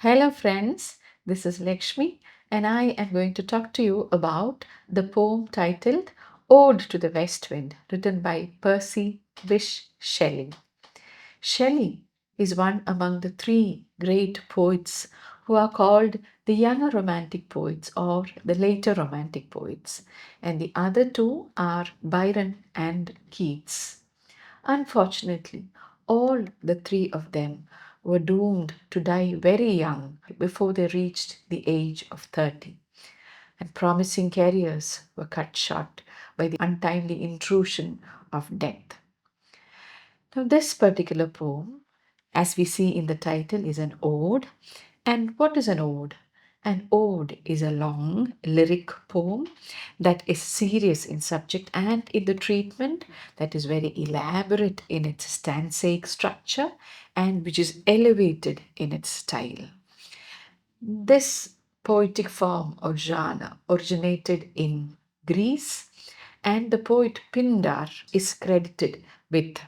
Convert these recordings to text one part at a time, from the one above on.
Hello, friends. This is Lakshmi, and I am going to talk to you about the poem titled Ode to the West Wind, written by Percy Bysshe Shelley. Shelley is one among the three great poets who are called the younger romantic poets or the later romantic poets, and the other two are Byron and Keats. Unfortunately, all the three of them were doomed to die very young before they reached the age of 30, and promising careers were cut short by the untimely intrusion of death. Now, this particular poem, as we see in the title, is an ode. And what is an ode? An ode is a long lyric poem that is serious in subject and in the treatment, that is very elaborate in its stanzaic structure and which is elevated in its style. This poetic form or genre originated in Greece, and the poet Pindar is credited with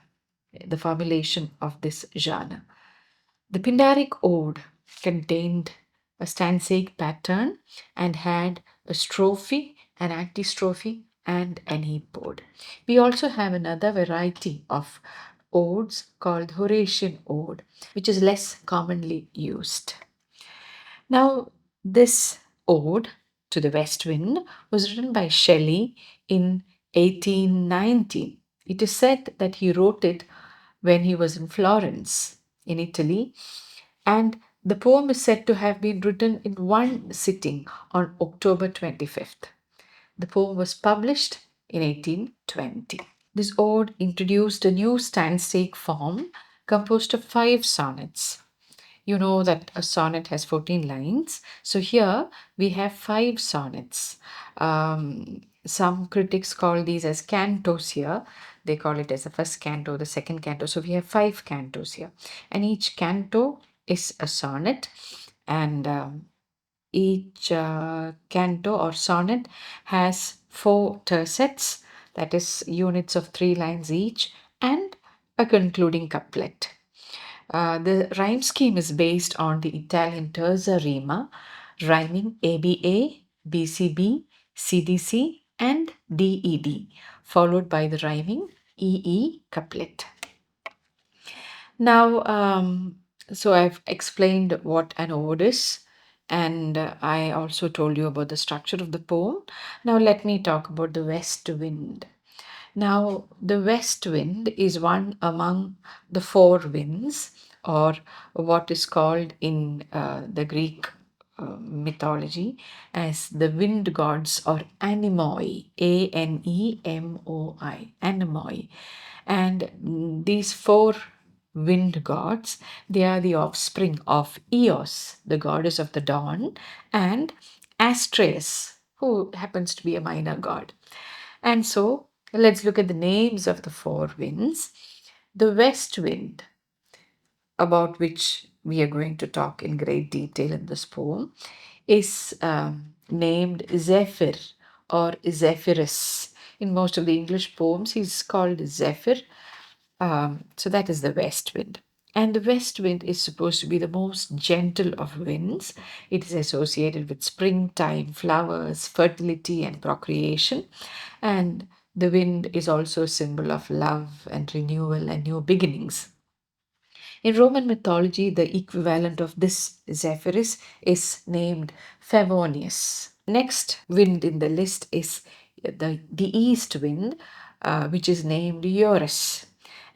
the formulation of this genre. The Pindaric ode contained a stanzaic pattern and had a strophe, an antistrophe, and an epode. We also have another variety of odes called Horatian ode, which is less commonly used. Now, this ode to the west wind was written by Shelley in 1819. It is said that he wrote it when he was in Florence, in Italy, and the poem is said to have been written in one sitting on October 25th. The poem was published in 1820. This ode introduced a new stanzaic form composed of five sonnets. You know that a sonnet has 14 lines. So here we have five sonnets. Some critics call these as cantos here. They call it as the first canto, the second canto. So we have five cantos here. And each canto is a sonnet. And each canto or sonnet has four tercets, that is, units of 3 lines each, and a concluding couplet. The rhyme scheme is based on the Italian terza rima, rhyming ABA, BCB, CDC, and DED, followed by the rhyming EE couplet. Now, so I've explained what an ode is, and I also told you about the structure of the poem. Now, let me talk about the west wind. Now, the west wind is one among the four winds, or what is called in the Greek mythology as the wind gods or anemoi, Anemoi, anemoi. And these four wind gods, they are the offspring of Eos, the goddess of the dawn, and Astræus, who happens to be a minor god. And so let's look at the names of the four winds. The west wind, about which we are going to talk in great detail in this poem, is named Zephyr or Zephyrus. In most of the English poems, he's called Zephyr. So that is the west wind. And the west wind is supposed to be the most gentle of winds. It is associated with springtime, flowers, fertility, and procreation. And the wind is also a symbol of love and renewal and new beginnings. In Roman mythology, the equivalent of this Zephyrus is named Favonius. Next wind in the list is the east wind, which is named Eurus.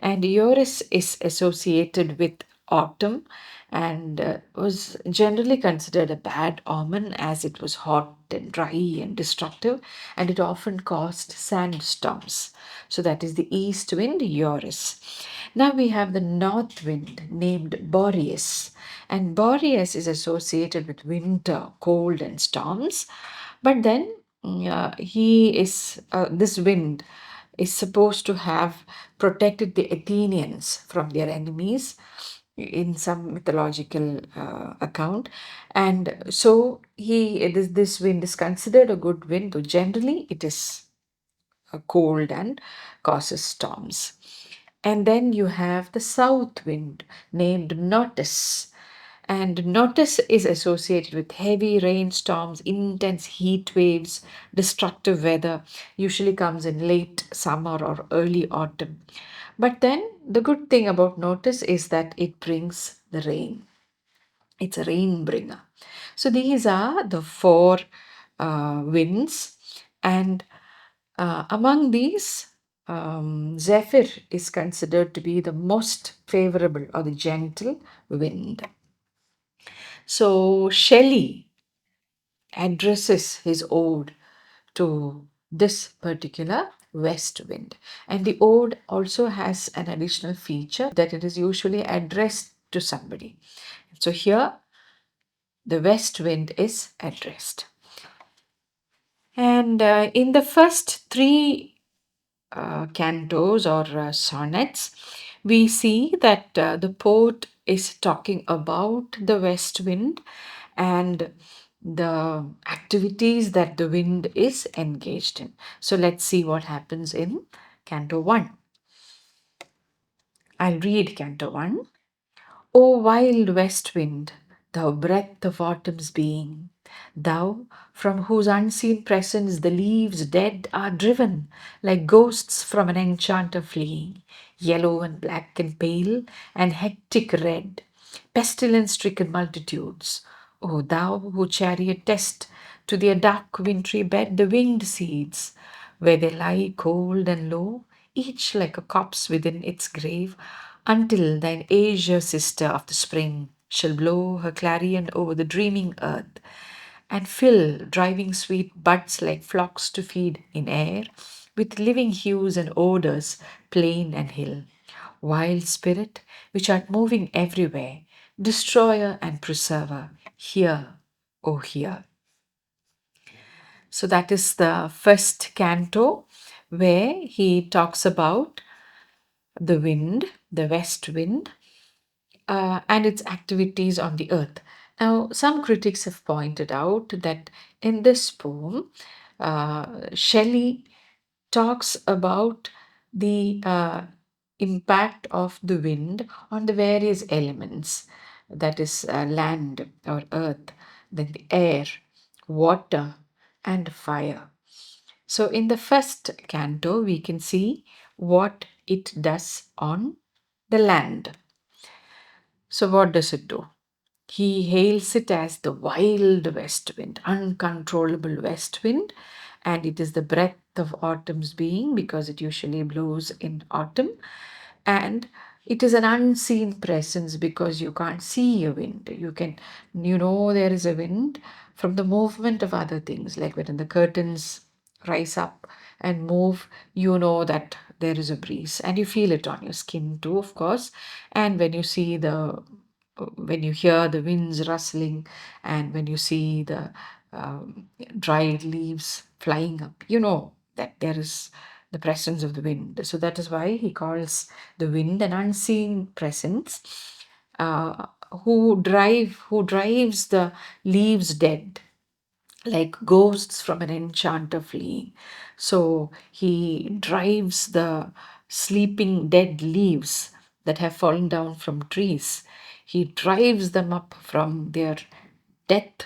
And Eurus is associated with autumn and was generally considered a bad omen as it was hot and dry and destructive, and it often caused sandstorms. So that is the east wind, Eurus. Now we have the north wind named Boreas, and Boreas is associated with winter, cold, and storms. But then this wind is supposed to have protected the Athenians from their enemies in some mythological account, and so this wind is considered a good wind, though generally it is cold and causes storms. And then you have the south wind named Notus, And notice is associated with heavy rainstorms, intense heat waves, destructive weather, usually comes in late summer or early autumn. But then the good thing about notice is that it brings the rain. It's a rain bringer. So these are the four winds, and among these, Zephyr is considered to be the most favorable or the gentle wind. So Shelley addresses his ode to this particular west wind. And the ode also has an additional feature that it is usually addressed to somebody. So here the west wind is addressed. And in the first three cantos or sonnets, we see that the poet is talking about the west wind and the activities that the wind is engaged in. So let's see what happens in Canto 1. I'll read Canto 1. O wild west wind, thou breath of autumn's being, thou from whose unseen presence the leaves dead are driven, like ghosts from an enchanter fleeing, yellow and black and pale and hectic red, pestilence stricken multitudes. O thou who chariotest to their dark wintry bed the winged seeds, where they lie cold and low, each like a corpse within its grave, until thine azure sister of the spring shall blow her clarion over the dreaming earth, and fill driving sweet buds like flocks to feed in air, with living hues and odors, plain and hill. Wild spirit, which art moving everywhere, destroyer and preserver, hear, O hear. So that is the first canto where he talks about the wind, the west wind, and its activities on the earth. Now, some critics have pointed out that in this poem, Shelley talks about the impact of the wind on the various elements, that is, land or earth, then the air, water, and fire. So, in the first canto, we can see what it does on the land. So, what does it do? He hails it as the wild west wind, uncontrollable west wind, and it is the breath of autumn's being because it usually blows in autumn. And it is an unseen presence because you can't see a wind. You know there is a wind from the movement of other things, like when the curtains rise up and move, you know that there is a breeze, and you feel it on your skin too, of course. And when you hear the winds rustling, and when you see the dried leaves flying up, you know that there is the presence of the wind. So that is why he calls the wind an unseen presence, who drives the leaves dead like ghosts from an enchanter fleeing. So he drives the sleeping dead leaves that have fallen down from trees. He drives them up from their death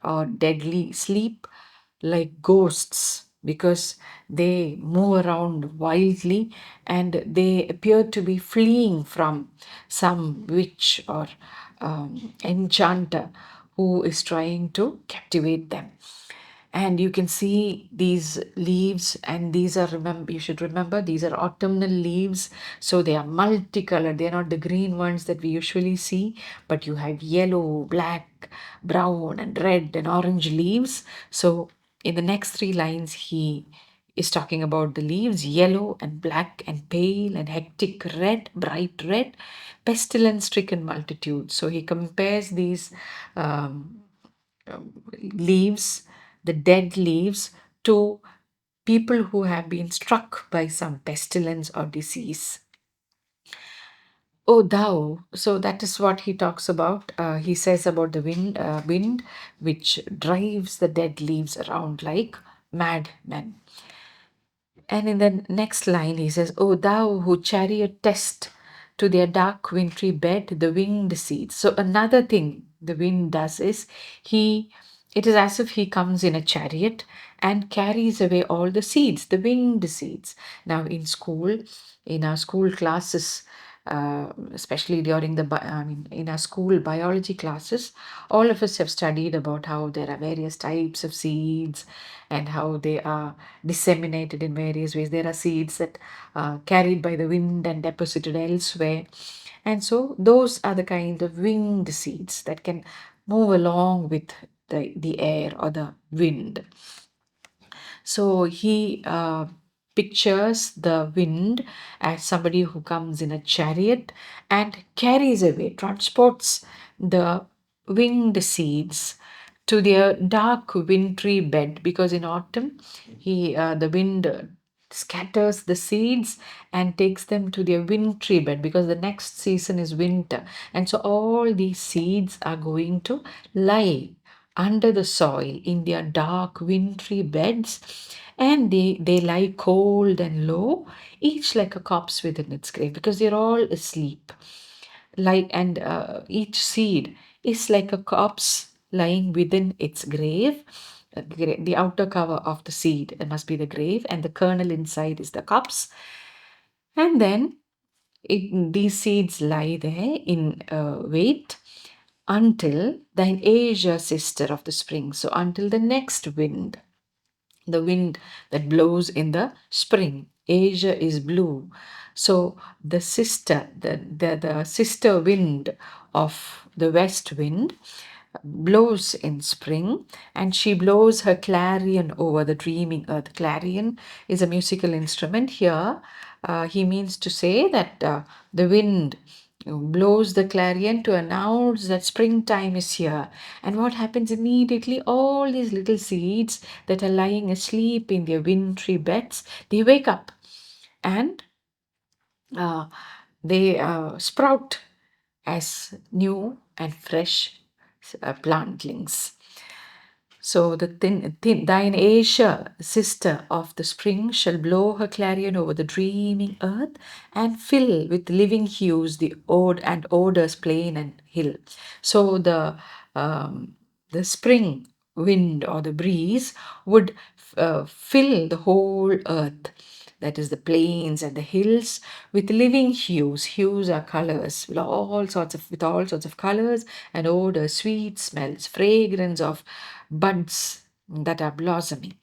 or deadly sleep like ghosts because they move around wildly and they appear to be fleeing from some witch or enchanter who is trying to captivate them. And you can see these leaves, and these are, remember, you should remember, these are autumnal leaves, so they are multicolored. They are not the green ones that we usually see, but you have yellow, black, brown, and red and orange leaves. So in the next three lines, he is talking about the leaves, yellow and black and pale and hectic red, bright red, pestilence stricken multitude. So he compares these um, leaves, the dead leaves, to people who have been struck by some pestilence or disease. Oh, thou. So that is what he talks about. He says about the wind which drives the dead leaves around like madmen. And in the next line, he says, O thou who chariotest to their dark wintry bed the winged seeds. So another thing the wind does is he it is as if he comes in a chariot and carries away all the seeds, the winged seeds. Now in school, in our school classes, especially during in our school biology classes, all of us have studied about how there are various types of seeds and how they are disseminated in various ways. There are seeds that are carried by the wind and deposited elsewhere. And so those are the kind of winged seeds that can move along with the air or the wind. So he pictures the wind as somebody who comes in a chariot and carries away, transports the winged seeds to their dark wintry bed, because in autumn the wind scatters the seeds and takes them to their wintry bed, because the next season is winter, and so all these seeds are going to lie under the soil in their dark wintry beds, and they lie cold and low, each like a corpse within its grave, because they're all asleep, like, and each seed is like a corpse lying within its grave. The outer cover of the seed must be the grave, and the kernel inside is the corpse. And then these seeds lie there in wait until thine Asia, sister of the spring. So until the next wind, the wind that blows in the spring. Asia is blue. So the sister wind of the west wind blows in spring, and she blows her clarion over the dreaming earth. Clarion is a musical instrument. Here he means to say that the wind blows the clarion to announce that springtime is here. And what happens immediately? All these little seeds that are lying asleep in their wintry beds, they wake up, and uh, they sprout as new and fresh plantlings. So the thine Asia, sister of the spring, shall blow her clarion over the dreaming earth and fill with living hues the odors plain and hill. So the spring wind or the breeze would fill the whole earth, that is the plains and the hills, with living hues. Hues are colors, with all sorts of colors and odors, sweet smells, fragrance of buds that are blossoming,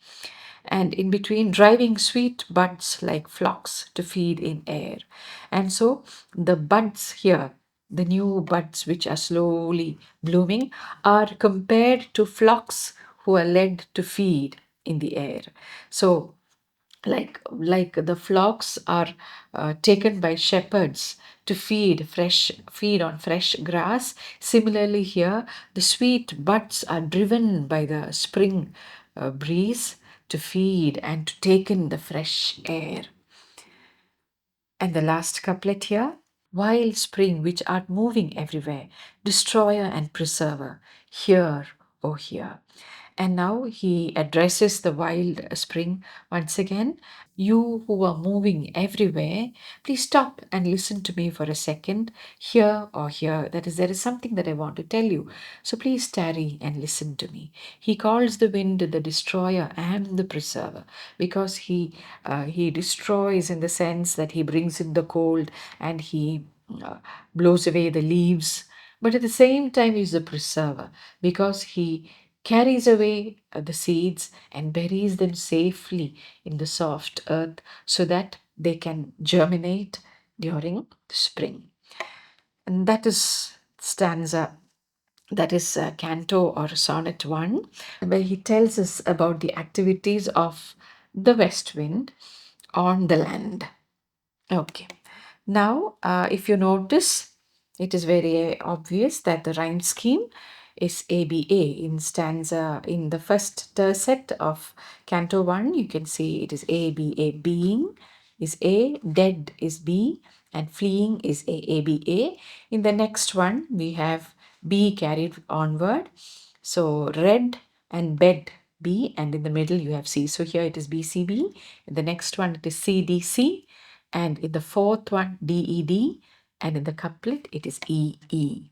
and in between driving sweet buds like flocks to feed in air. And so the buds here, the new buds which are slowly blooming, are compared to flocks who are led to feed in the air. So like the flocks are taken by shepherds to feed on fresh grass, similarly here the sweet buds are driven by the spring breeze to feed and to take in the fresh air. And the last couplet here: wild spring which art moving everywhere, destroyer and preserver, hear, O hear. And now he addresses the wild spring once again. You who are moving everywhere, please stop and listen to me for a second. Here or here, that is, there is something that I want to tell you. So please tarry and listen to me. He calls the wind the destroyer and the preserver, because he destroys in the sense that he brings in the cold and he blows away the leaves. But at the same time, he's the preserver, because he carries away the seeds and buries them safely in the soft earth so that they can germinate during the spring. And that is stanza, that is canto or sonnet 1, where he tells us about the activities of the west wind on the land. Okay. Now, if you notice, it is very obvious that the rhyme scheme is ABA in the first tercet of Canto 1. You can see it is ABA. Being is A, dead is B, and fleeing is ABA. In the next one, we have B carried onward. So red and bed B, and in the middle you have C. So here it is BCB. In the next one, it is CDC, and in the fourth one, DED, and in the couplet it is E E.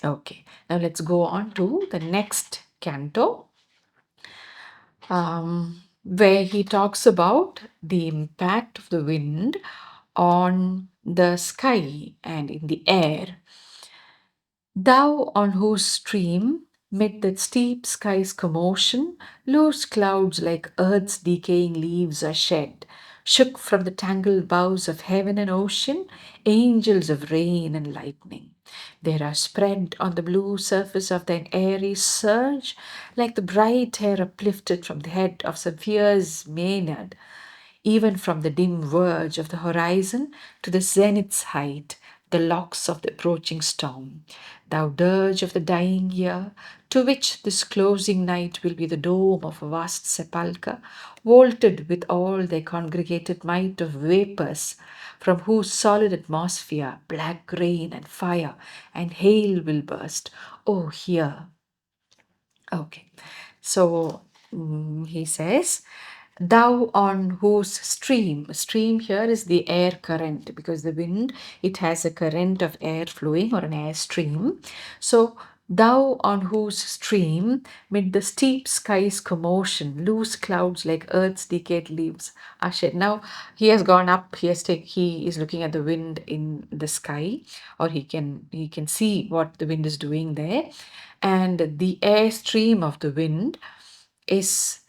Okay, now let's go on to the next canto, where he talks about the impact of the wind on the sky and in the air. Thou on whose stream, mid the steep sky's commotion, loose clouds like earth's decaying leaves are shed, shook from the tangled boughs of heaven and ocean, angels of rain and lightning. There are spread on the blue surface of thine airy surge, like the bright hair uplifted from the head of some fierce Maenad, even from the dim verge of the horizon to the zenith's height, the locks of the approaching storm. Thou dirge of the dying year, to which this closing night will be the dome of a vast sepulchre, vaulted with all their congregated might of vapors, from whose solid atmosphere black rain and fire and hail will burst. Oh, hear. Okay. So he says, thou on whose stream here is the air current, because the wind, it has a current of air flowing, or an air stream. So thou on whose stream, mid the steep sky's commotion, loose clouds like earth's decayed leaves are shed. Now he has gone up, he is looking at the wind in the sky, or he can see what the wind is doing there, and the air stream of the wind is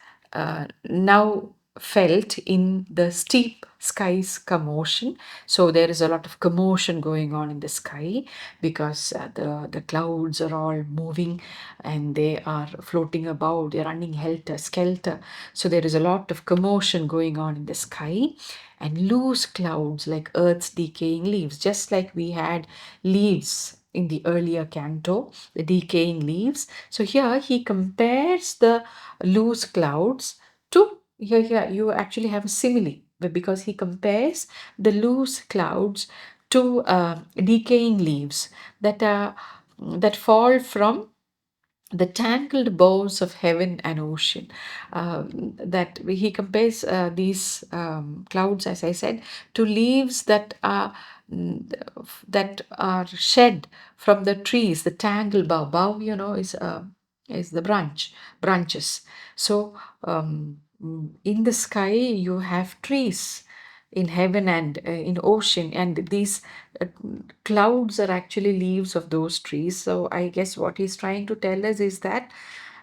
now felt in the steep sky's commotion. So there is a lot of commotion going on in the sky, because the clouds are all moving and they are floating about, they're running helter skelter. So there is a lot of commotion going on in the sky, and loose clouds like earth's decaying leaves, just like we had leaves in the earlier canto, the decaying leaves. So here he compares the loose clouds to, here you actually have a simile, because he compares the loose clouds to decaying leaves that fall from the tangled boughs of heaven and ocean. That he compares these clouds, as I said, to leaves mm, that are shed from the trees. The tangled bough, is the branches. So in the sky you have trees, in heaven and in ocean, and these uh, clouds are actually leaves of those trees. So I guess what he's trying to tell us is that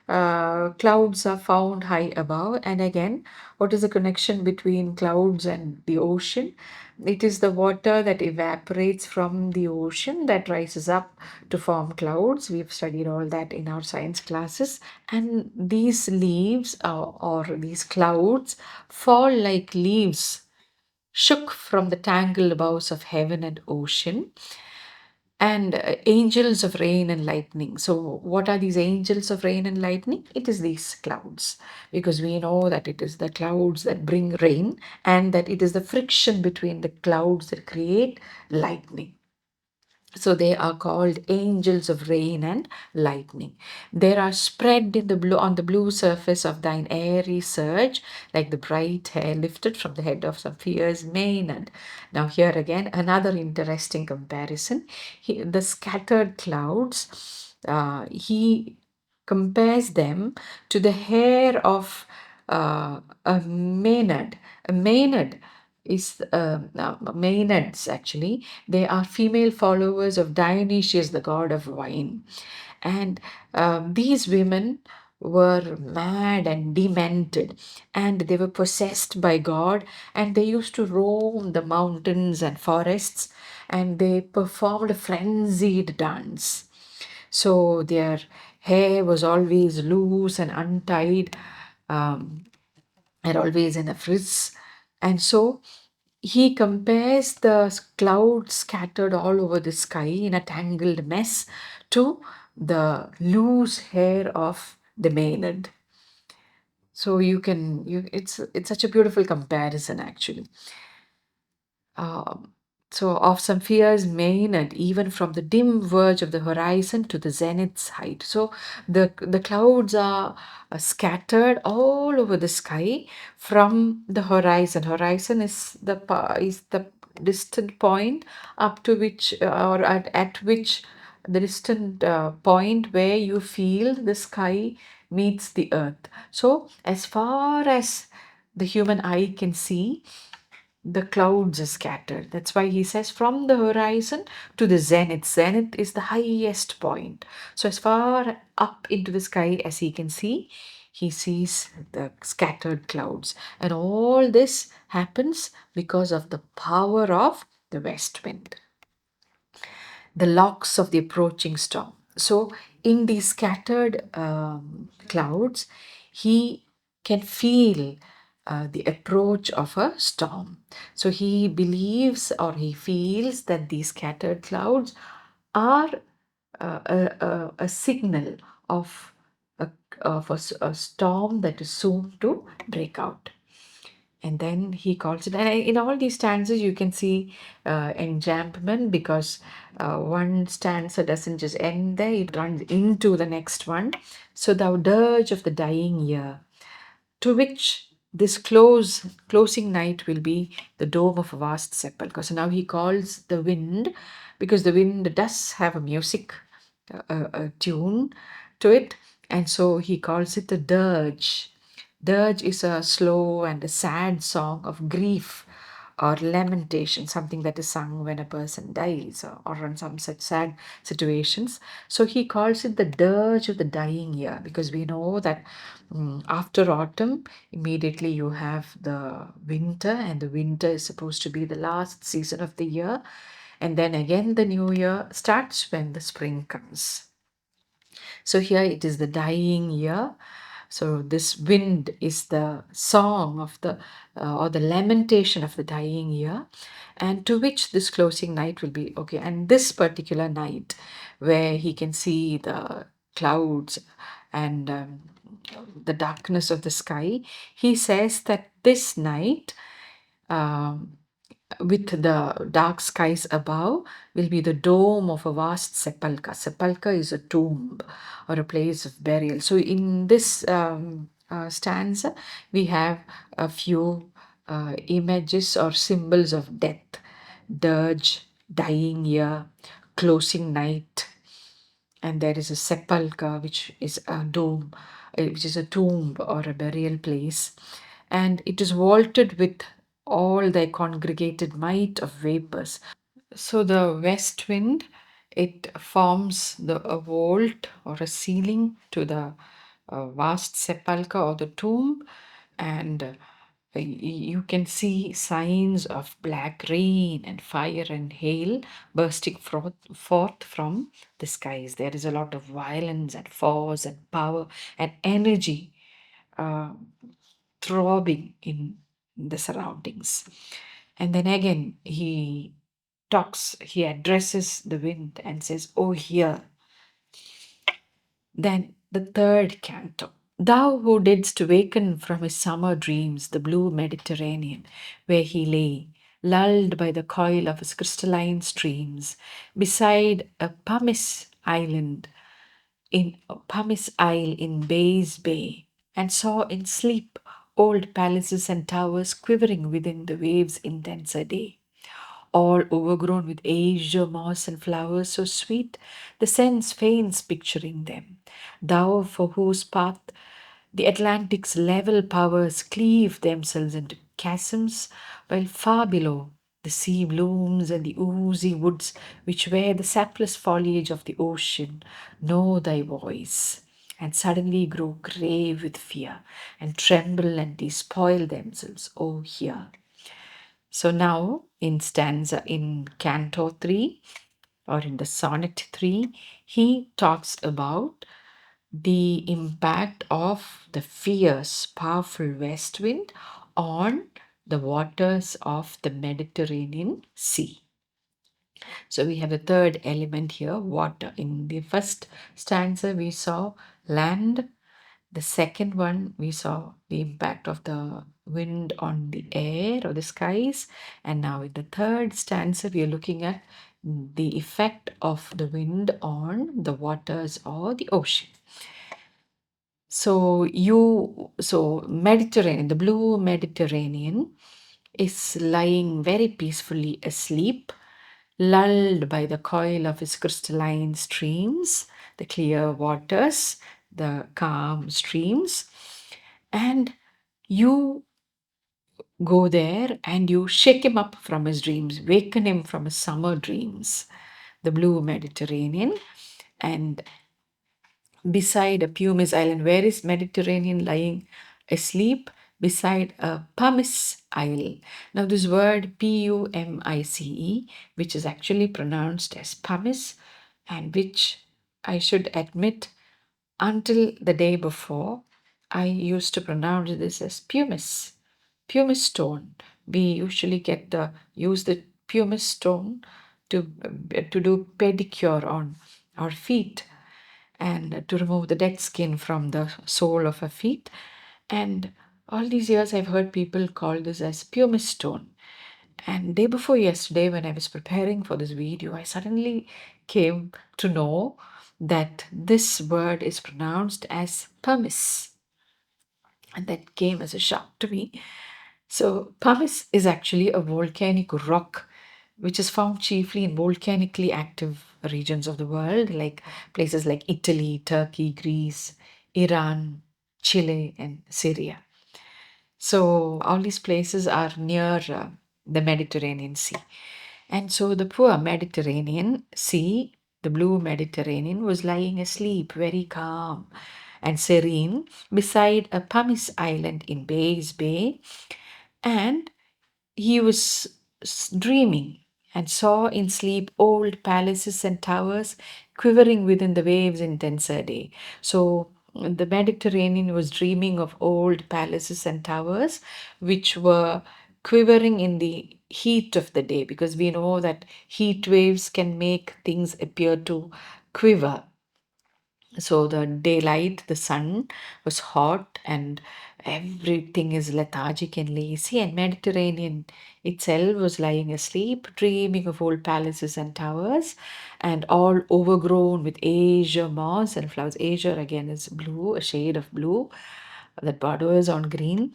clouds are found high above. And again, what is the connection between clouds and the ocean? It is the water that evaporates from the ocean that rises up to form clouds. We've studied all that in our science classes. And these leaves, or these clouds, fall like leaves shook from the tangled boughs of heaven and ocean, and angels of rain and lightning. So what are these angels of rain and lightning? It is these clouds, because we know that it is the clouds that bring rain, and that it is the friction between the clouds that create lightning. So they are called angels of rain and lightning. They are spread in the blue on the blue surface of thine airy surge, like the bright hair lifted from the head of some fierce Maenad. Now here again another interesting comparison. The scattered clouds, he compares them to the hair of a Maenad. A Maenad is Maenads, actually. They are female followers of Dionysius, the god of wine. And these women were mad and demented, and they were possessed by God, and they used to roam the mountains and forests, and they performed a frenzied dance. So their hair was always loose and untied, um, and always in a frizz. And so he compares the clouds scattered all over the sky in a tangled mess to the loose hair of the Maenad. So it's such a beautiful comparison, actually. Um, so of some fears main, and even from the dim verge of the horizon to the zenith's height. So the clouds are scattered all over the sky from the horizon. Horizon is the distant point up to which, or at which the distant point where you feel the sky meets the earth. So, as far as the human eye can see, the clouds are scattered. That's why he says from the horizon to the zenith. Zenith is the highest point. So, as far up into the sky as he can see, he sees the scattered clouds. And all this happens because of the power of the west wind, the locks of the approaching storm. So, in these scattered clouds, he can feel the approach of a storm. So, he believes or he feels that these scattered clouds are a signal of a storm that is soon to break out. And then he calls it, and in all these stanzas you can see enjambment, because one stanza doesn't just end there, it runs into the next one. So thou dirge of the dying year, to which this closing night will be the dome of a vast sepulchre. So now he calls the wind, because the wind does have a music, a tune to it, and so he calls it the dirge. Dirge is a slow and a sad song of grief or lamentation, something that is sung when a person dies, or in some such sad situations. So he calls it the dirge of the dying year, because we know that after autumn, immediately you have the winter, and the winter is supposed to be the last season of the year. And then again, the new year starts when the spring comes. So here it is the dying year. So this wind is the song of the or the lamentation of the dying year, and to which this closing night will be okay. And this particular night, where he can see the clouds and the darkness of the sky, he says that this night, um, with the dark skies above, will be the dome of a vast sepulchre. Sepulchre is a tomb or a place of burial. So, in this stanza, we have a few images or symbols of death: dirge, dying year, closing night, and there is a sepulchre, which is a dome, which is a tomb or a burial place, and it is vaulted with all their congregated might of vapors. So the west wind, it forms a vault or a ceiling to the vast sepulchre or the tomb, and you can see signs of black rain and fire and hail bursting forth from the skies. There is a lot of violence and force and power and energy uh, throbbing in the surroundings. And then again, he addresses the wind and says, "Oh, here." Then the third canto. Thou who didst waken from his summer dreams, the blue Mediterranean, where he lay, lulled by the coil of his crystalline streams, beside a pumice isle in Bay's Bay, and saw in sleep old palaces and towers quivering within the waves' intenser day, all overgrown with azure moss and flowers so sweet, the sense faints picturing them. Thou for whose path the Atlantic's level powers cleave themselves into chasms, while far below the sea blooms and the oozy woods which wear the sapless foliage of the ocean know thy voice, and suddenly grow grave with fear, and tremble and despoil themselves, O hear. So now in Canto 3 or in the Sonnet 3, he talks about the impact of the fierce, powerful west wind on the waters of the Mediterranean Sea. So we have the third element here, water. In the first stanza, we saw land. The second one, we saw the impact of the wind on the air or the skies. And now in the third stanza, we are looking at the effect of the wind on the waters or the ocean. So Mediterranean, the blue Mediterranean is lying very peacefully asleep, lulled by the coil of his crystalline streams, the clear waters, the calm streams. And you go there and you shake him up from his dreams, waken him from his summer dreams, the blue Mediterranean. And beside a pumice island, where is Mediterranean lying asleep? Beside a pumice isle. Now this word Pumice, which is actually pronounced as pumice, and which I should admit, until the day before, I used to pronounce this as pumice, pumice stone. We usually use the pumice stone to do pedicure on our feet, and to remove the dead skin from the sole of our feet. And all these years, I've heard people call this as pumice stone. And day before yesterday, when I was preparing for this video, I suddenly came to know that this word is pronounced as pumice. And that came as a shock to me. So, pumice is actually a volcanic rock which is found chiefly in volcanically active regions of the world, like places like Italy, Turkey, Greece, Iran, Chile, and Syria. So, all these places are near the Mediterranean Sea. And so, the poor Mediterranean Sea, the blue Mediterranean, was lying asleep, very calm and serene, beside a pumice island in Bay's Bay. And he was dreaming and saw in sleep old palaces and towers quivering within the waves in denser day. So the Mediterranean was dreaming of old palaces and towers which were quivering in the heat of the day, because we know that heat waves can make things appear to quiver. So the daylight, the sun was hot and everything is lethargic and lazy, and Mediterranean itself was lying asleep, dreaming of old palaces and towers, and all overgrown with azure moss and flowers. Azure again is blue, a shade of blue that borders on green.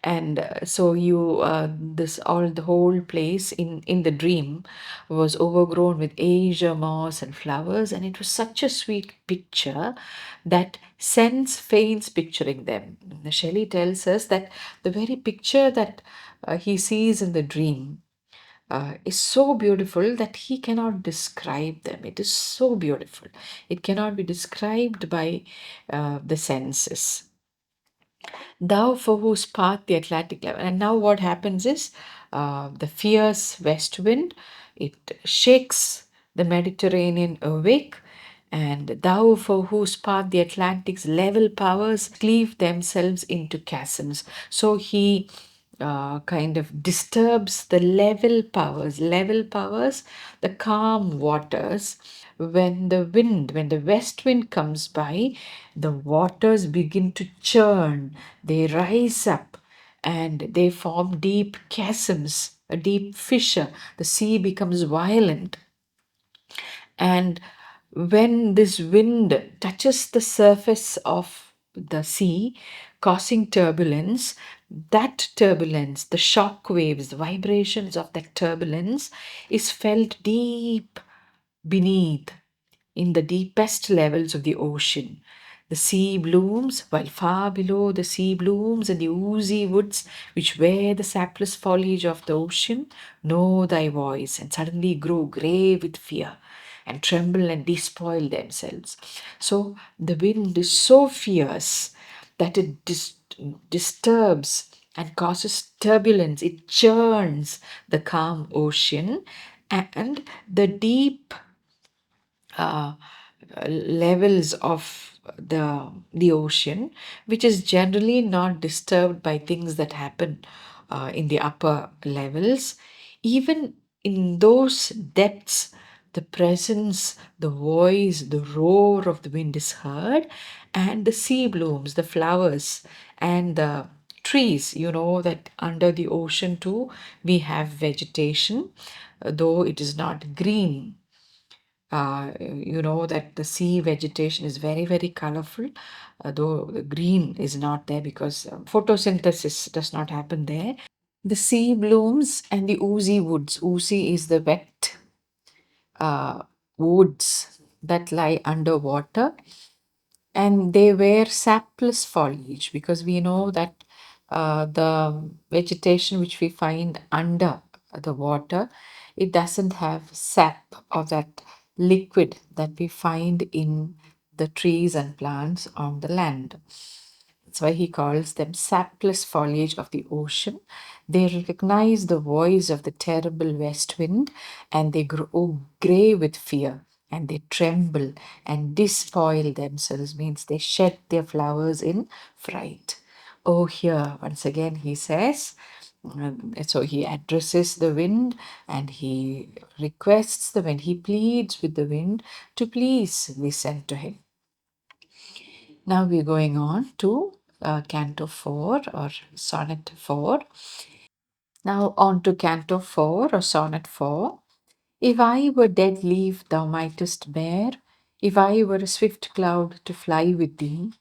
And so you this all the whole place in the dream was overgrown with azure moss and flowers, and it was such a sweet picture that sense faints picturing them. Shelley tells us that the very picture that he sees in the dream is so beautiful that he cannot describe them. It is so beautiful, it cannot be described by the senses. Thou for whose path the Atlantic level. And now what happens is the fierce west wind, it shakes the Mediterranean awake, and thou for whose path the Atlantic's level powers cleave themselves into chasms. So he kind of disturbs the level powers, the calm waters. When the west wind comes by, the waters begin to churn, they rise up and they form deep chasms, a deep fissure. The sea becomes violent, and when this wind touches the surface of the sea, causing turbulence, that turbulence, the shock waves, the vibrations of that turbulence is felt deep beneath, in the deepest levels of the ocean. The sea blooms, while far below the sea blooms and the oozy woods which wear the sapless foliage of the ocean know thy voice and suddenly grow grey with fear and tremble and despoil themselves. So the wind is so fierce that it disturbs and causes turbulence. It churns the calm ocean, and the deep uh, levels of the ocean, which is generally not disturbed by things that happen in the upper levels. Even in those depths, the presence, the voice, the roar of the wind is heard, and the sea blooms, the flowers, and the trees. You know that under the ocean too, we have vegetation, though it is not green. You know that the sea vegetation is very, very colorful, though the green is not there because photosynthesis does not happen there. The sea blooms and the oozy woods. Oozy is the wet uh, woods that lie underwater, and they wear sapless foliage because we know that the vegetation which we find under the water, it doesn't have sap or that liquid that we find in the trees and plants on the land. That's why he calls them sapless foliage of the ocean. They recognize the voice of the terrible west wind, and they grow gray with fear, and they tremble and despoil themselves, means they shed their flowers in fright. Oh, here, once again, he says, so he addresses the wind and he requests the wind, he pleads with the wind to please listen to him. Now we're going on to Canto 4 or Sonnet 4. Now on to Canto 4 or Sonnet 4. If I were dead leaf thou mightest bear, if I were a swift cloud to fly with thee,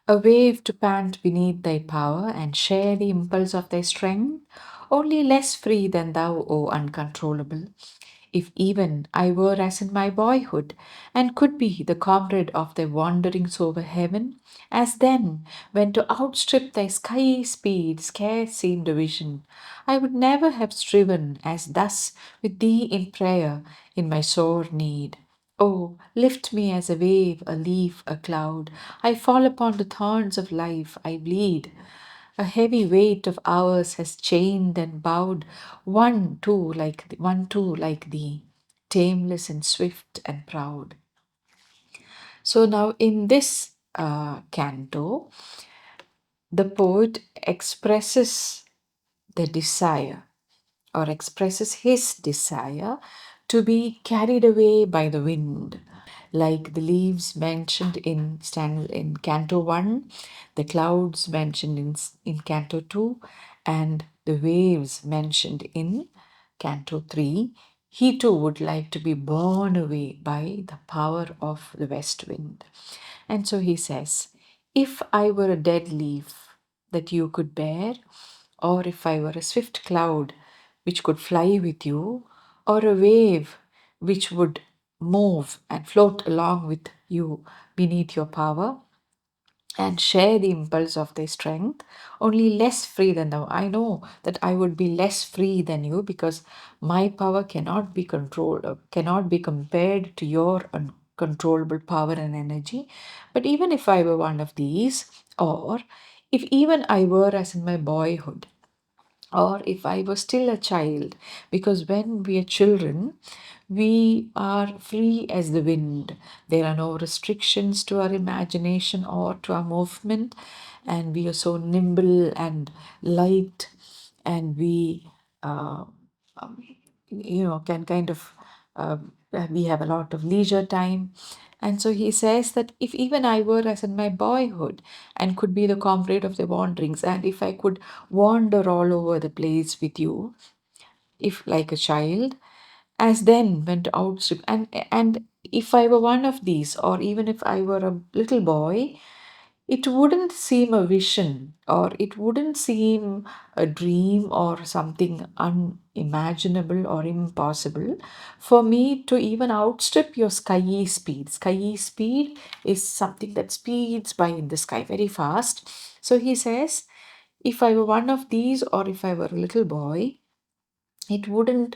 a wave to pant beneath thy power and share the impulse of thy strength, only less free than thou, O uncontrollable. If even I were as in my boyhood, and could be the comrade of thy wanderings over heaven, as then, when to outstrip thy skyey speed scarce seemed a vision, I would never have striven as thus with thee in prayer in my sore need. Oh, lift me as a wave, a leaf, a cloud. I fall upon the thorns of life, I bleed. A heavy weight of hours has chained and bowed one too like thee, tameless and swift and proud. So now in this canto, the poet expresses the desire or expresses his desire to be carried away by the wind, like the leaves mentioned in Canto 1, the clouds mentioned in Canto 2, and the waves mentioned in Canto 3. He too would like to be borne away by the power of the west wind. And so he says, if I were a dead leaf that you could bear, or if I were a swift cloud which could fly with you, or a wave which would move and float along with you beneath your power, and share the impulse of their strength, only less free than thou. I know that I would be less free than you because my power cannot be controlled, cannot be compared to your uncontrollable power and energy. But even if I were one of these, or if even I were as in my boyhood, or if I was still a child, because when we are children, we are free as the wind. There are no restrictions to our imagination or to our movement, and we are so nimble and light, and we, uh, um, can kind of, we have a lot of leisure time. And so he says that if even I were as in my boyhood and could be the comrade of the wanderings, and if I could wander all over the place with you, if like a child, as then went outstrip, and if I were one of these, or even if I were a little boy, it wouldn't seem a vision, or it wouldn't seem a dream or something unimaginable or impossible for me to even outstrip your skyey speed. Skyey speed is something that speeds by in the sky very fast. So he says, if I were one of these, or if I were a little boy, it wouldn't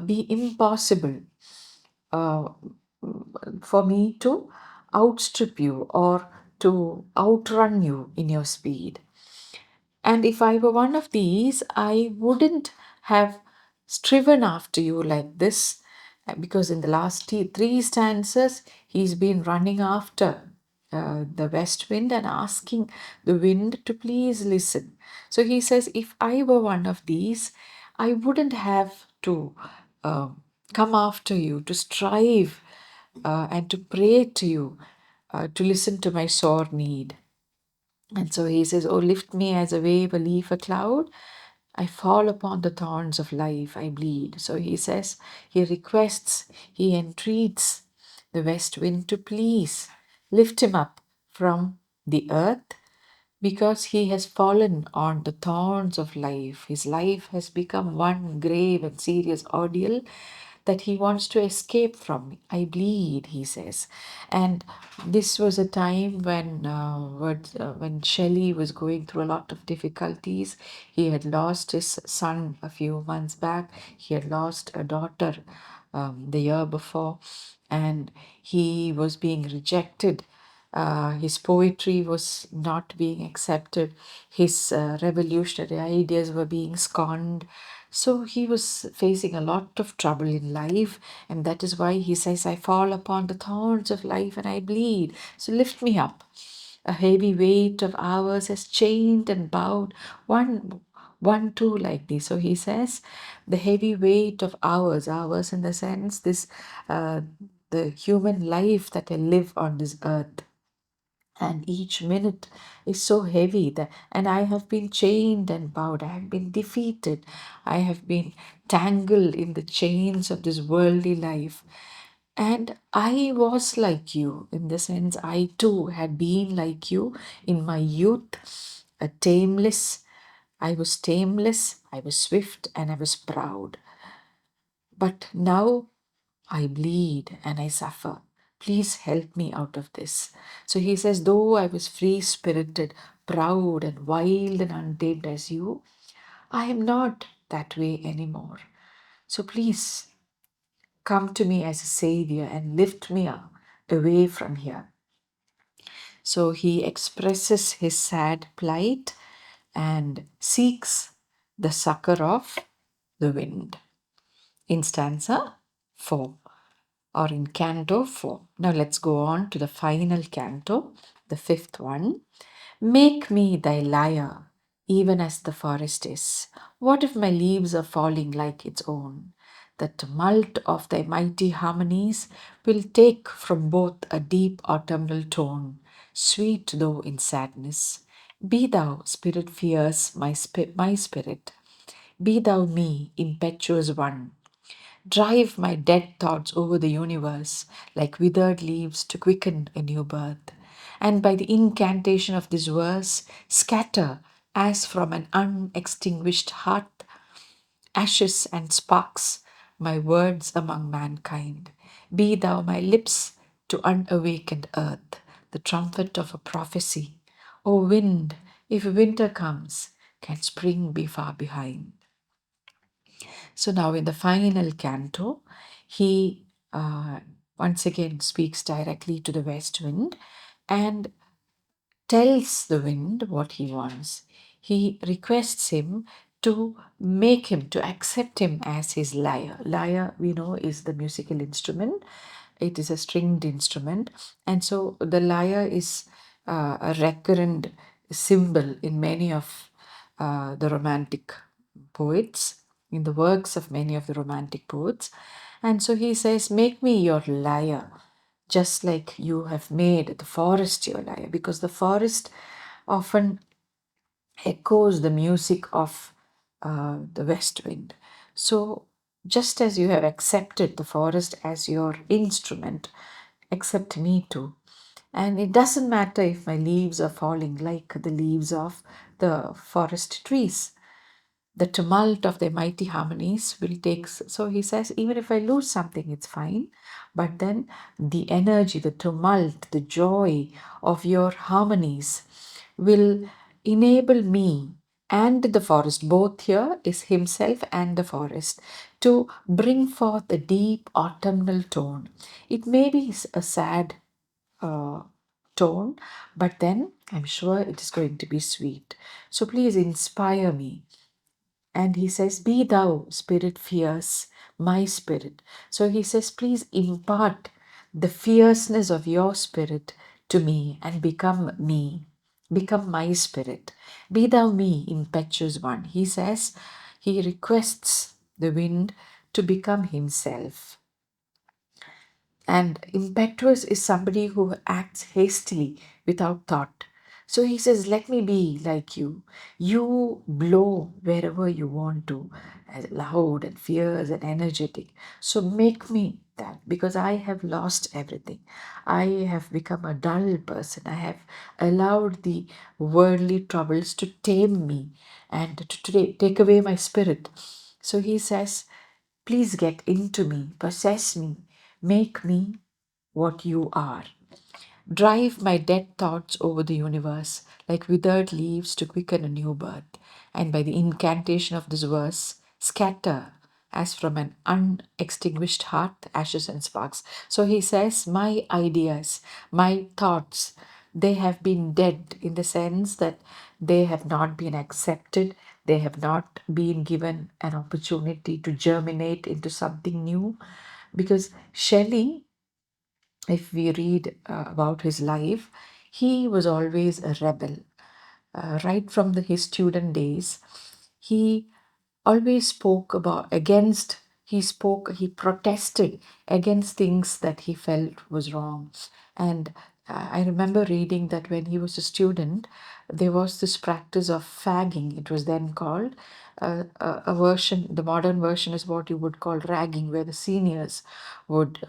be impossible uh, for me to outstrip you or to outrun you in your speed. And if I were one of these, I wouldn't have striven after you like this, because in the last three stanzas, he's been running after the west wind and asking the wind to please listen. So he says, if I were one of these, I wouldn't have to uh, come after you, to strive and to pray to you, to listen to my sore need. And so he says, oh, lift me as a wave, a leaf, a cloud. I fall upon the thorns of life, I bleed. So he says, he requests, he entreats the west wind to please lift him up from the earth because he has fallen on the thorns of life. His life has become one grave and serious ordeal that he wants to escape from. I bleed, he says. And this was a time when Shelley was going through a lot of difficulties. He had lost his son a few months back. He had lost a daughter the year before, and he was being rejected. His poetry was not being accepted. His revolutionary ideas were being scorned. So he was facing a lot of trouble in life, and that is why he says, I fall upon the thorns of life and I bleed. So lift me up. A heavy weight of hours has chained and bowed one too like thee. So he says, the heavy weight of hours in the sense this the human life that I live on this earth, and each minute is so heavy that, and I have been chained and bowed, I have been defeated, I have been tangled in the chains of this worldly life. And I was like you in the sense I too had been like you in my youth, a tameless. I was tameless, I was swift, and I was proud. But now I bleed and I suffer. Please help me out of this. So he says, though I was free spirited, proud and wild and untamed as you, I am not that way anymore. So please come to me as a savior and lift me up away from here. So he expresses his sad plight and seeks the succor of the wind in stanza 4. Or in canto 4. Now let's go on to the final canto, the fifth one. Make me thy lyre, even as the forest is. What if my leaves are falling like its own? The tumult of thy mighty harmonies will take from both a deep autumnal tone, sweet though in sadness. Be thou, spirit fierce, my spirit. Be thou me, impetuous one. Drive my dead thoughts over the universe like withered leaves to quicken a new birth. And by the incantation of this verse, scatter as from an unextinguished heart ashes and sparks my words among mankind. Be thou my lips to unawakened earth, the trumpet of a prophecy. O wind, if winter comes, can spring be far behind? So now in the final canto, he once again speaks directly to the west wind and tells the wind what he wants. He requests him to to accept him as his lyre. Lyre, we know, is the musical instrument. It is a stringed instrument. And so the lyre is a recurrent symbol in many of the romantic poets, in the works of many of the romantic poets. And so he says, make me your lyre, just like you have made the forest your lyre, because the forest often echoes the music of the west wind. So, just as you have accepted the forest as your instrument, accept me too. And it doesn't matter if my leaves are falling like the leaves of the forest trees. The tumult of their mighty harmonies will take. So he says, even if I lose something, it's fine. But then the energy, the tumult, the joy of your harmonies will enable me and the forest, both here is himself and the forest, to bring forth a deep autumnal tone. It may be a sad uh, tone, but then I'm sure it is going to be sweet. So please inspire me. And he says, be thou, spirit fierce, my spirit. So he says, please impart the fierceness of your spirit to me and become me, become my spirit. Be thou me, impetuous one. He says, he requests the wind to become himself. And impetuous is somebody who acts hastily without thought. So he says, let me be like you. You blow wherever you want to, as loud and fierce and energetic. So make me that, because I have lost everything. I have become a dull person. I have allowed the worldly troubles to tame me and to take away my spirit. So he says, please get into me, possess me, make me what you are. Drive my dead thoughts over the universe like withered leaves to quicken a new birth. And by the incantation of this verse, scatter as from an unextinguished heart ashes and sparks. So he says, my ideas, my thoughts, they have been dead in the sense that they have not been accepted, they have not been given an opportunity to germinate into something new. Because Shelley, if we read about his life, he was always a rebel. Right from his student days, he always spoke about against. He protested against things that he felt was wrong. And I remember reading that when he was a student, there was this practice of fagging. It was then called a version. The modern version is what you would call ragging, where the seniors would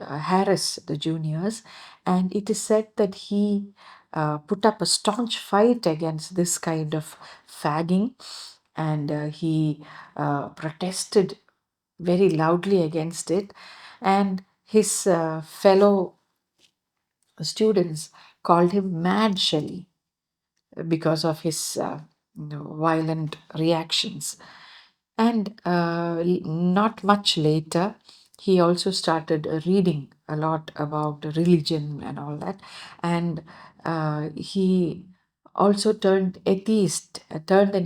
harass the juniors. And it is said that he put up a staunch fight against this kind of fagging, and he protested very loudly against it. And his fellow students called him Mad Shelley because of his violent reactions. And not much later, he also started reading a lot about religion and all that. And he also turned an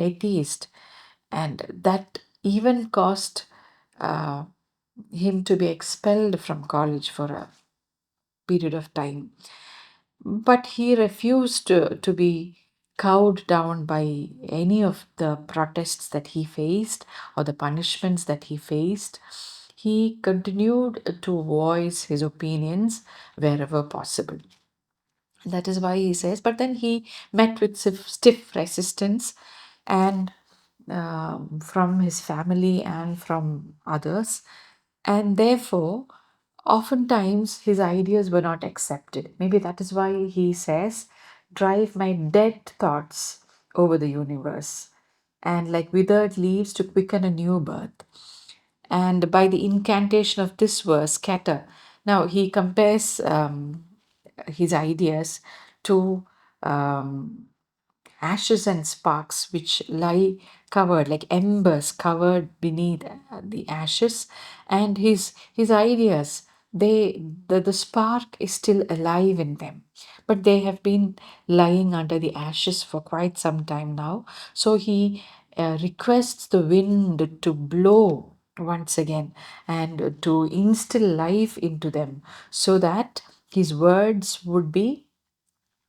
atheist. And that even caused uh, him to be expelled from college for a period of time. But he refused to be cowed down by any of the protests that he faced or the punishments that he faced. He continued to voice his opinions wherever possible. That is why he says, but then he met with stiff resistance and from his family and from others, and therefore oftentimes his ideas were not accepted. Maybe that is why he says, drive my dead thoughts over the universe, and like withered leaves to quicken a new birth. And by the incantation of this verse, scatter. Now he compares his ideas to um, ashes and sparks which lie covered like embers covered beneath the ashes, and his ideas, the spark is still alive in them, but they have been lying under the ashes for quite some time now. So he requests the wind to blow once again and to instill life into them, so that his words would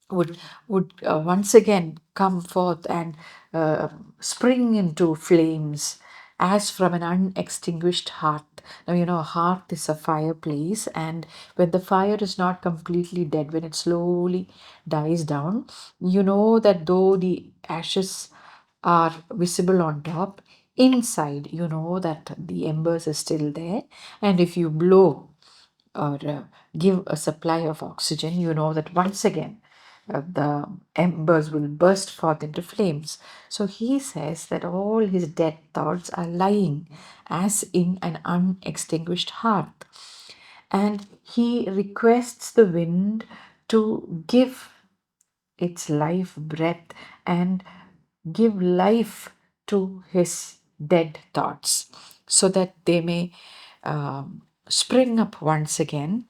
once again come forth and uh, spring into flames as from an unextinguished heart. Now, you know, a heart is a fireplace, and when the fire is not completely dead, when it slowly dies down, you know that though the ashes are visible on top, inside you know that the embers are still there. And if you blow or give a supply of oxygen, you know that once again the embers will burst forth into flames. So he says that all his dead thoughts are lying as in an unextinguished hearth. And he requests the wind to give its life breath and give life to his dead thoughts, so that they may spring up once again.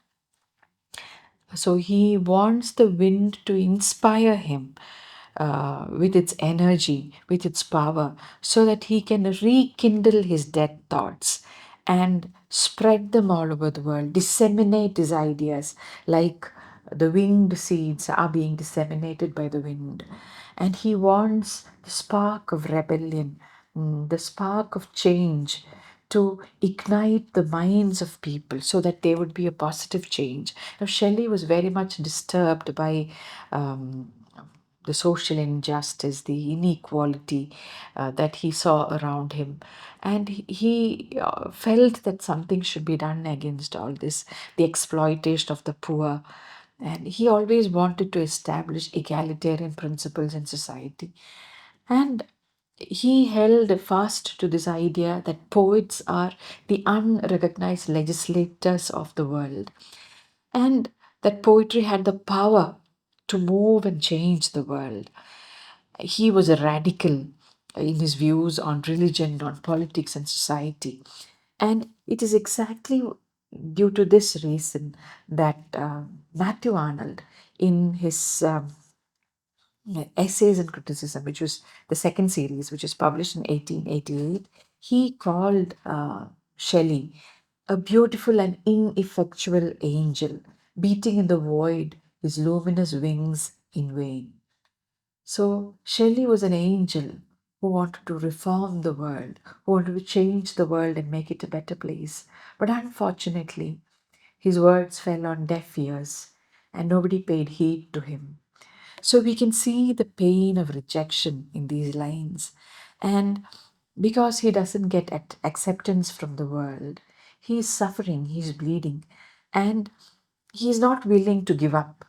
So he wants the wind to inspire him with its energy, with its power, so that he can rekindle his dead thoughts and spread them all over the world, disseminate his ideas like the winged seeds are being disseminated by the wind. And he wants the spark of rebellion, the spark of change to ignite the minds of people so that there would be a positive change. Now, Shelley was very much disturbed by um, the social injustice, the inequality that he saw around him. And he felt that something should be done against all this, the exploitation of the poor. And he always wanted to establish egalitarian principles in society. And he held fast to this idea that poets are the unrecognized legislators of the world, and that poetry had the power to move and change the world. He was a radical in his views on religion, on politics, and society. And it is exactly due to this reason that Matthew Arnold, in his Essays and Criticism, which was the second series, which was published in 1888, he called Shelley a beautiful and ineffectual angel, beating in the void his luminous wings in vain. So, Shelley was an angel who wanted to reform the world, who wanted to change the world and make it a better place. But unfortunately, his words fell on deaf ears and nobody paid heed to him. So we can see the pain of rejection in these lines. And because he doesn't get acceptance from the world, he is suffering, he is bleeding, and he is not willing to give up.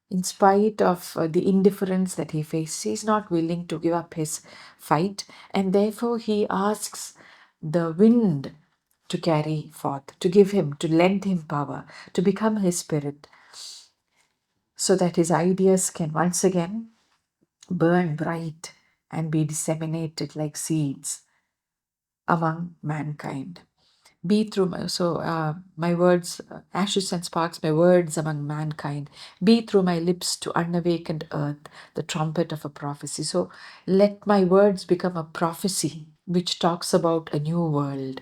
In spite of the indifference that he faces, he is not willing to give up his fight, and therefore he asks the wind to carry forth, to give him, to lend him power, to become his spirit, so that his ideas can once again burn bright and be disseminated like seeds among mankind. Be through my words, ashes and sparks, my words among mankind. Be through my lips to unawakened earth, the trumpet of a prophecy. So let my words become a prophecy which talks about a new world.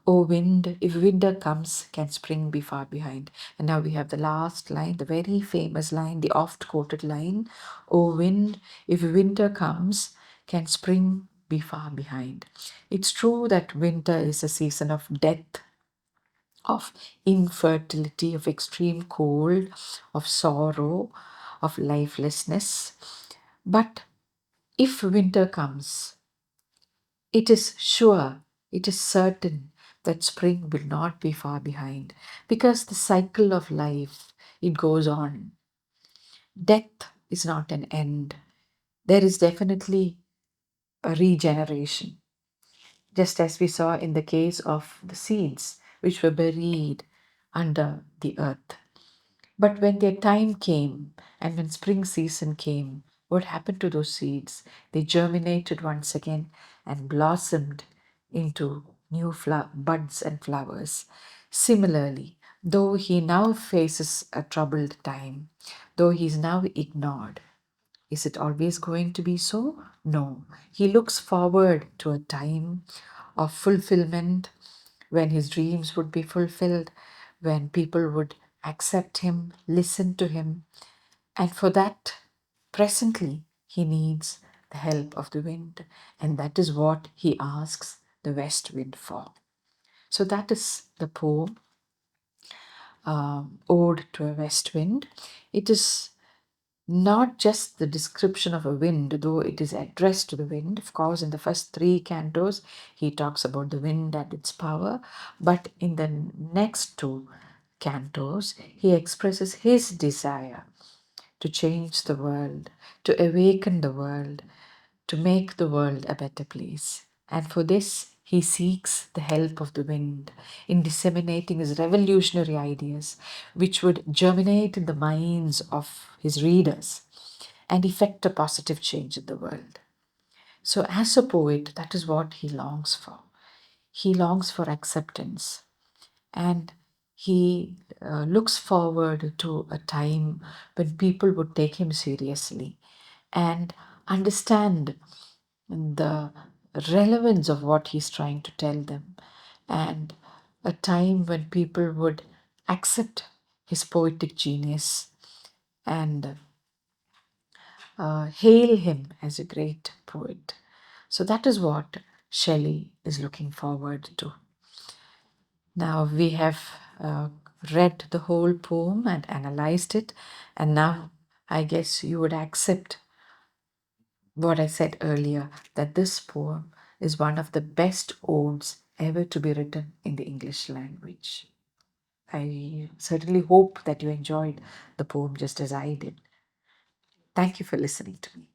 O wind, if winter comes, can spring be far behind? And now we have the last line, the very famous line, the oft quoted line. O wind, if winter comes, can spring be far behind? It's true that winter is a season of death, of infertility, of extreme cold, of sorrow, of lifelessness. But if winter comes, it is sure, it is certain that spring will not be far behind, because the cycle of life, it goes on. Death is not an end. There is definitely a regeneration, just as we saw in the case of the seeds which were buried under the earth. But when their time came and when spring season came, what happened to those seeds? They germinated once again and blossomed into new buds and flowers. Similarly, though he now faces a troubled time, though he is now ignored, is it always going to be so? No. He looks forward to a time of fulfillment when his dreams would be fulfilled, when people would accept him, listen to him. And for that, presently, he needs the help of the wind. And that is what he asks the west wind for. So that is the poem, Ode to a West Wind. It is not just the description of a wind, though it is addressed to the wind. Of course, in the first three cantos, he talks about the wind and its power, but in the next two cantos, he expresses his desire to change the world, to awaken the world, to make the world a better place. And for this, he seeks the help of the wind in disseminating his revolutionary ideas, which would germinate in the minds of his readers and effect a positive change in the world. So, as a poet, that is what he longs for. He longs for acceptance, and he looks forward to a time when people would take him seriously and understand the relevance of what he's trying to tell them, and a time when people would accept his poetic genius and hail him as a great poet. So that is what Shelley is looking forward to. Now we have read the whole poem and analyzed it, and now I guess you would accept what I said earlier, that this poem is one of the best odes ever to be written in the English language. I certainly hope that you enjoyed the poem just as I did. Thank you for listening to me.